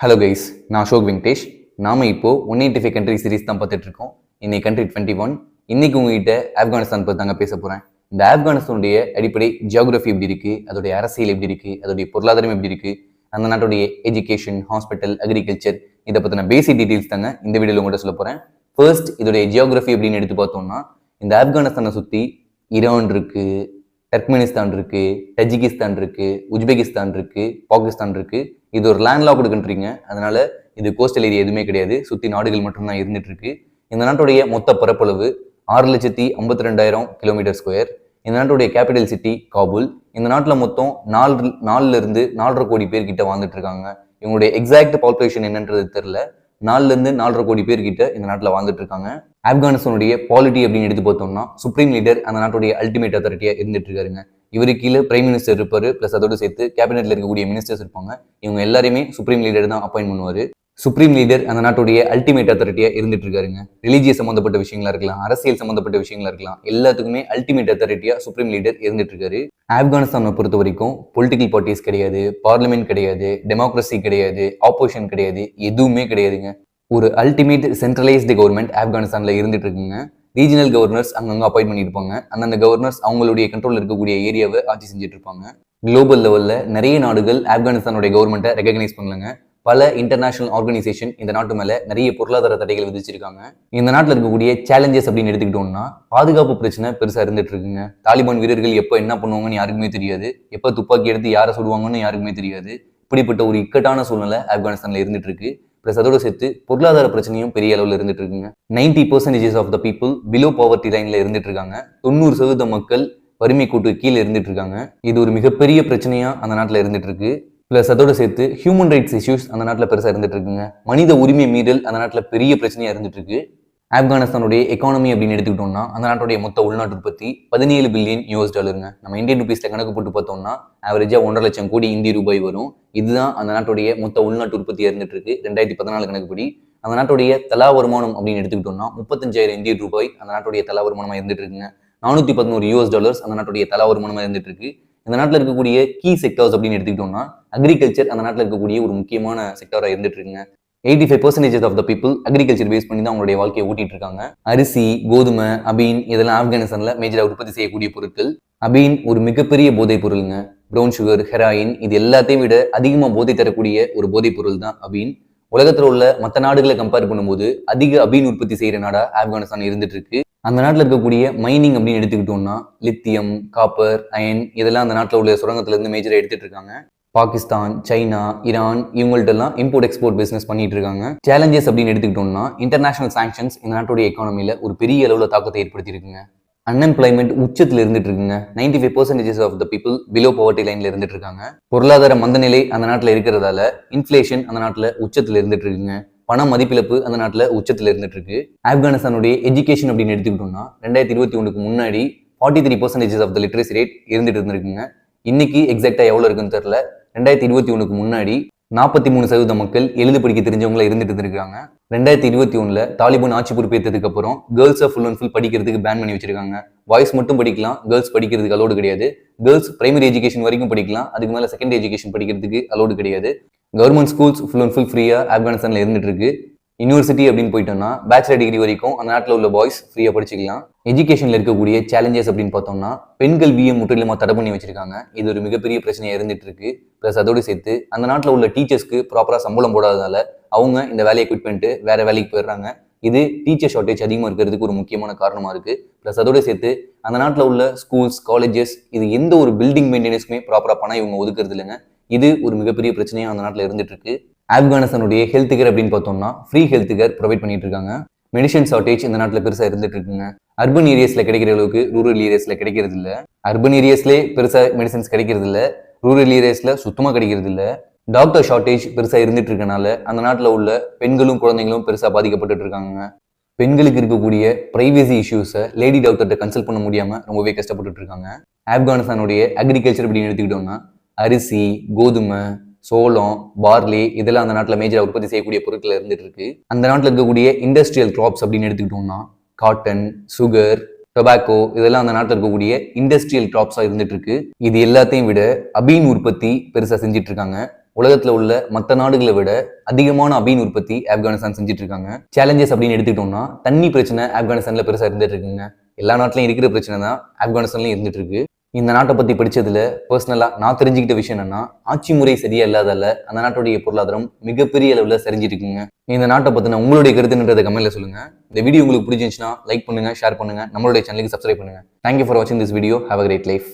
Hello guys, நான் அசோக் வெங்கடேஷ். நாம இப்போ 185 கண்ட்ரி சீரிஸ் தான் பார்த்துட்டு இருக்கோம். இன்னைக்கு கண்ட்ரி 21. இன்னைக்கு உங்ககிட்ட ஆப்கானிஸ்தான் பற்றி தாங்க பேச போறேன். இந்த ஆப்கானிஸ்தானுடைய அடிப்படை ஜியோகிராஃபி எப்படி இருக்கு, அதோடைய அரசியல் எப்படி இருக்கு, அதோடைய பொருளாதாரம் எப்படி இருக்கு, அந்த நாட்டுடைய எஜுகேஷன், ஹாஸ்பிட்டல், அக்ரிகல்ச்சர், இதை பற்றின பேசிக் டீடைல்ஸ் தாங்க இந்த வீடியோவில் உங்கள்கிட்ட சொல்ல போறேன். ஃபர்ஸ்ட், இதோடைய ஜியோகிராஃபி அப்படின்னு எடுத்து பார்த்தோம்னா, இந்த ஆப்கானிஸ்தானை சுற்றி ஈரான் இருக்கு, டர்க்மெனிஸ்தான் இருக்கு, தஜிகிஸ்தான் இருக்கு, உஸ்பெகிஸ்தான் இருக்கு, பாகிஸ்தான் இருக்கு. இது ஒரு லேண்ட்லாக்டு கண்ட்ரிங்க. அதனால இது கோஸ்டல் ஏரியா எதுவுமே கிடையாது. சுத்தி நாடுகள் மட்டும்தான் இருந்துட்டு இருக்கு. இந்த நாட்டுடைய மொத்த பரப்பளவு 6,52,000 கிலோமீட்டர் ஸ்கொயர். இந்த நாட்டுடைய கேபிட்டல் சிட்டி காபூல். இந்த நாட்டில் மொத்தம் 4 இருந்து 4.5 கோடி பேர் கிட்ட வாழ்ந்துட்டு இருக்காங்க. இவங்களுடைய எக்ஸாக்ட் பாப்புலேஷன் என்னன்றது தெரியல. 4 இருந்து 4.5 கோடி பேர் கிட்ட இந்த நாட்டில் வாழ்ந்துட்டு இருக்காங்க. ஆப்கானிஸ்தானுடைய பாலிட்டி அப்படின்னு எடுத்து பார்த்தோம்னா, சுப்ரீம் லீடர் அந்த நாட்டுடைய அல்டிமேட் அத்தாரிட்டியா இருந்துட்டு இருக்காருங்க. இவருக்கு கீழே பிரைம் மினிஸ்டர் இருப்பாரு, பிளஸ் அதோடு சேர்த்து கேபினெட்ல இருக்கக்கூடிய மினிஸ்டர்ஸ் இருப்பாங்க. இவங்க எல்லாருமே சுப்ரீம் லீடர் தான் அப்பாயின்ட் பண்ணுவாரு. சுப்ரீம் லீடர் அந்த நாட்டுடைய அல்டிமேட் அத்தாரிட்டியா இருந்துட்டு இருக்காருங்க. ரிலீஜியஸ் சம்பந்தப்பட்ட விஷயங்களா இருக்கலாம், அரசியல் சம்பந்தப்பட்ட விஷயங்களா இருக்கலாம், எல்லாத்துக்குமே அல்டிமேட் அத்தாரிட்டியா சுப்ரீம் லீடர் இருந்துட்டு இருக்காரு. ஆப்கானிஸ்தானை பொறுத்த வரைக்கும் பொலிட்டிக்கல் பார்ட்டிஸ் கிடையாது, பார்லிமெண்ட் கிடையாது, டெமோக்ரஸி கிடையாது, ஆப்போசிஷன் கிடையாது, எதுவுமே கிடையாதுங்க. ஒரு அல்டிமேட் சென்ட்ரலைஸ்டு கவர்மெண்ட் ஆப்கானிஸ்தான்ல இருந்துட்டு இருக்குங்க. ரீஜனல் கவர்னர்ஸ் அங்கங்க அப்பாயிண்ட் பண்ணியிருப்பாங்க. அந்தந்த கவர்னர்ஸ் அவங்களுடைய கண்ட்ரோல் இருக்கக்கூடிய ஏரியாவை ஆட்சி செஞ்சுட்டு இருப்பாங்க. குளோபல் லெவல்ல நிறைய நாடுகள் ஆப்கானிஸ்தானுடைய கவர்மெண்ட்டை ரெகக்னைஸ் பண்ணலங்க. பல இன்டர்நேஷனல் ஆர்கனைசேஷன் இந்த நாட்டு மேல நிறைய பொருளாதார தடைகள் விதிச்சிருக்காங்க. இந்த நாட்டில் இருக்கக்கூடிய சேலஞ்சஸ் அப்படின்னு எடுத்துக்கிட்டோம்னா, பாதுகாப்பு பிரச்சனை பெருசா இருந்துட்டு இருக்குங்க. தாலிபான் வீரர்கள் எப்போ என்ன பண்ணுவாங்கன்னு யாருக்குமே தெரியாது, எப்போ துப்பாக்கி எடுத்து யாரை சுடுவாங்கன்னு யாருக்குமே தெரியாது. இப்படிப்பட்ட ஒரு இக்கட்டான சூழ்நிலை ஆப்கானிஸ்தான்ல இருந்துட்டு இருக்கு. பிளஸ் அதோட சேர்த்து பொருளாதார பிரச்சனையும் பெரிய அளவில் இருந்துட்டு இருக்குங்க. 90% of the people below poverty லைன்ல இருந்துட்டு இருக்காங்க. 90% மக்கள் வறுமை கூட்டு கீழே இருந்துட்டு இருக்காங்க. இது ஒரு மிகப்பெரிய பிரச்சனையா அந்த நாட்டில் இருந்துட்டு இருக்கு. பிளஸ் அதோட சேர்த்து ஹியூமன் ரைட்ஸ் இஷ்யூஸ் அந்த நாட்டில் பெருசா இருந்துட்டு இருக்குங்க. மனித உரிமை மீறல் அந்த நாட்டில் பெரிய பிரச்சனையா இருந்துட்டு இருக்கு. ஆப்கானிஸ்தானுடைய எக்கானமி அப்படின்னு எடுத்துக்கிட்டோம்னா, அந்த நாட்டுடைய மொத்த உள்நாட்டு உற்பத்தி $17 பில்லியன். நம்ம இந்தியன் ருபீஸ்ல கணக்கு போட்டு பார்த்தோம்னா ஆவரேஜா 1.5 லட்சம் கோடி இந்திய ரூபாய் வரும். இதுதான் அந்த நாட்டுடைய மொத்த உள்நாட்டு உற்பத்தியா இருந்துட்டு இருக்கு 2014 கணக்குப்படி. அந்த நாட்டுடைய தலா வருமானம் அப்படின்னு எடுத்துக்கிட்டோம்னா 35,000 இந்திய ரூபாய் அந்த நாட்டுடைய தலா வருமானமா இருந்துட்டு இருக்குங்க. $411 அந்த நாட்டுடைய தலா வருமானமா இருந்துட்டு இருக்கு. இந்த நாட்டில் இருக்கக்கூடிய கீ செக்டர்ஸ் அப்படின்னு எடுத்துக்கிட்டோம்னா, அக்ரிகல்ச்சர் அந்த நாட்டில் இருக்கக்கூடிய ஒரு முக்கியமான செக்டரா இருந்துட்டு இருக்குங்க. 85% of the people agriculture base பண்ணி தான் அவங்களுடைய வாழ்க்கையை ஓட்டிட்டு இருக்காங்க. அரிசி, கோதுமை, அபீன் இதெல்லாம் ஆப்கானிஸ்தான்ல மேஜரா உற்பத்தி செய்யக்கூடிய பொருட்கள். அபீன் ஒரு மிகப்பெரிய போதைப் பொருளுங்க. ப்ரௌன் சுகர், ஹெராயின் இது எல்லாத்தையும் விட அதிகமா போதை தரக்கூடிய ஒரு போதைப் பொருள் தான் அபீன். உலகத்துல உள்ள மற்ற நாடுகளை கம்பேர் பண்ணும்போது அதிக அபீன் உற்பத்தி செய்யற நாடா ஆப்கானிஸ்தான் இருந்துட்டு இருக்கு. அந்த நாட்டில் இருக்கக்கூடிய மைனிங் அப்படின்னு எடுத்துக்கிட்டோம்னா, லித்தியம், காப்பர், அயன் இதெல்லாம் அந்த நாட்டில் உள்ள சுரங்கத்துல இருந்து மேஜரா எடுத்துட்டு இருக்காங்க. பாகிஸ்தான், சைனா, ஈரான் இவங்கள்ட்ட எல்லாம் இம்போர்ட் எக்ஸ்போர்ட் பிசினஸ் பண்ணிட்டு இருக்காங்க. சேலஞ்சஸ் அப்படின்னு எடுத்துக்கிட்டோம்னா, இன்டர்நேஷனல் சாங்ஷன்ஸ் இந்த நாட்டுடைய எக்கானமில ஒரு பெரிய அளவுல தாக்கத்தை ஏற்படுத்தி இருக்குங்க. அன்எம்ப்ளாய்மெண்ட் உச்சத்தில் இருந்துட்டு இருக்குங்க. 95% of the people below poverty லைன்ல இருந்துட்டு இருக்காங்க. பொருளாதார மந்தநிலை அந்த நாட்டில் இருக்கிறதால இன்ஃபிளேஷன் அந்த நாட்டில் உச்சத்தில் இருந்துட்டு இருக்குங்க. பண மதிப்பிழப்பு அந்த நாட்டில் உச்சத்தில் இருந்துட்டு இருக்கு. ஆப்கானிஸ்தானுடைய எஜுகேஷன் அப்படின்னு எடுத்துக்கிட்டோம்னா 2021 முன்னாடி 43% ஆஃப் த லிட்ரஸி ரேட் இருந்துட்டு இருந்திருக்குங்க. இன்னைக்கு எக்ஸாக்டா எவ்வளவு இருக்குன்னு தெரியல. 2021 முன்னாடி 43% மக்கள் எழுத படிக்க தெரிஞ்சவங்கள இருந்துட்டு இருக்காங்க. 2021 தாலிபான் ஆட்சி பொறுப்பேற்றதுக்கு அப்புறம் கேர்ள்ஸை ஃபுல் அண்ட் ஃபுல் படிக்கிறதுக்கு பேன் பண்ணி வச்சிருக்காங்க. பாய்ஸ் மட்டும் படிக்கலாம், கேர்ள்ஸ் படிக்கிறதுக்கு அலோடு கிடையாது. கேர்ள்ஸ் பிரைமரி எஜுகேஷன் வரைக்கும் படிக்கலாம், அதுக்கு மேல செகண்டரி எஜுகேஷன் படிக்கிறதுக்கு அலோடு கிடையாது. Government schools full and full ஃப்ரீயா ஆப்கானிஸ்தான்ல இருந்துட்டு இருக்கு. யூனிவர்சிட்டி அப்படின்னு போயிட்டோம்னா பேச்சுலர் டிகிரி வரைக்கும் அந்த நாட்டில் உள்ள பாய்ஸ் ஃப்ரீயா படிச்சுக்கலாம். எஜுகேஷன்ல இருக்கக்கூடிய சேலஞ்சஸ் அப்படின்னு பார்த்தோம்னா, பெண் கல்வியை முற்றிலுமா தடை பண்ணி வச்சிருக்காங்க. இது ஒரு மிகப்பெரிய பிரச்சனையா இருந்துட்டு இருக்கு. பிளஸ் அதோடு சேர்த்து அந்த நாட்டில் உள்ள டீச்சர்ஸ்க்கு ப்ராப்பரா சம்பளம் போடாததால அவங்க இந்த வேலையை குவிட் பண்ணிட்டு வேற வேலைக்கு போயிடுறாங்க. இது டீச்சர் ஷார்டேஜ் அதிகமாக இருக்கிறதுக்கு ஒரு முக்கியமான காரணமா இருக்கு. பிளஸ் அதோட சேர்த்து அந்த நாட்டில் உள்ள ஸ்கூல்ஸ், காலேஜஸ் இது எந்த ஒரு பில்டிங் மெயின்டெனன்ஸ்க்குமே ப்ராப்பரா பணம் இவங்க ஒதுக்குறது இல்லைங்க. இது ஒரு மிகப்பெரிய பிரச்சனையா அந்த நாட்டில் இருந்துட்டு இருக்கு. ஆப்கானிஸ்தானுடைய ஹெல்த் கேர் அப்படின்னு பார்த்தோம்னா ஃப்ரீ ஹெல்த் கேர் ப்ரொவைட் பண்ணிட்டு இருக்காங்க. மெடிசன் ஷார்டேஜ் இந்த நாட்டில் பெருசா இருந்துட்டு இருக்குங்க. அர்பன் ஏரியாஸ்ல கிடைக்கிற அளவுக்கு ரூரல் ஏரியாஸ்ல கிடைக்கிறது இல்ல. அர்பன் ஏரியாஸ்லேயே பெருசா மெடிசன்ஸ் கிடைக்கிறது இல்ல, ரூரல் ஏரியாஸ்ல சுத்தமா கிடைக்கிறது இல்ல. டாக்டர் ஷார்டேஜ் பெருசா இருந்துட்டு இருக்கனால அந்த நாட்டில் உள்ள பெண்களும் குழந்தைங்களும் பெருசா பாதிக்கப்பட்டு இருக்காங்க. பெண்களுக்கு இருக்கக்கூடிய பிரைவசி இஷ்யூஸை லேடி டாக்டர்கிட்ட கன்சல்ட் பண்ண முடியாம ரொம்பவே கஷ்டப்பட்டு இருக்காங்க. ஆப்கானிஸ்தானுடைய அக்ரிகல்ச்சர் அப்படின்னு எடுத்துக்கிட்டோம்னா, அரிசி, கோதுமை, சோளம், பார்லி இதெல்லாம் அந்த நாட்டில் மேஜரா உற்பத்தி செய்யக்கூடிய பொருட்கள் இருந்துட்டு இருக்கு. அந்த நாட்டில் இருக்கக்கூடிய இண்டஸ்ட்ரியல் கிராப்ஸ் அப்படின்னு எடுத்துக்கிட்டோம்னா, காட்டன், சுகர், டொபாக்கோ இதெல்லாம் அந்த நாட்டில் இருக்கக்கூடிய இண்டஸ்ட்ரியல் கிராப்ஸா இருந்துட்டு இருக்கு. இது எல்லாத்தையும் விட அபீன் உற்பத்தி பெருசா செஞ்சுட்டு இருக்காங்க. உலகத்துல உள்ள மற்ற நாடுகளை விட அதிகமான அபீன் உற்பத்தி ஆப்கானிஸ்தான் செஞ்சுட்டு இருக்காங்க. சேலஞ்சஸ் அப்படின்னு எடுத்துக்கிட்டோம்னா தண்ணி பிரச்சனை ஆப்கானிஸ்தான்ல பெருசா இருந்துட்டு இருக்குங்க. எல்லா நாட்டிலையும் இருக்கிற பிரச்சனை தான் ஆப்கானிஸ்தான்லயும் இருந்துட்டு இருக்கு. இந்த நாட்டை பத்தி படிச்சதுல பர்சனலா நான் தெரிஞ்சுக்கிட்ட விஷயம் என்னன்னா, ஆட்சி முறை சரியா இல்லாதால அந்த நாட்டுடைய பொருளாதாரம் மிகப்பெரிய அளவுல சரிஞ்சிட்டு இருக்குங்க. இந்த நாட்டை பத்தின உங்களுடைய கருத்துன்றதை கமெண்ட்ல சொல்லுங்க. இந்த வீடியோ உங்களுக்கு பிடிச்சிருந்துச்சுன்னா லைக் பண்ணுங்க, ஷேர் பண்ணுங்க, நம்மளுடைய சேனலுக்கு சப்ஸ்கிரைப் பண்ணுங்க. தேங்க்யூ ஃபார் வாட்சிங் this video. Have a great life.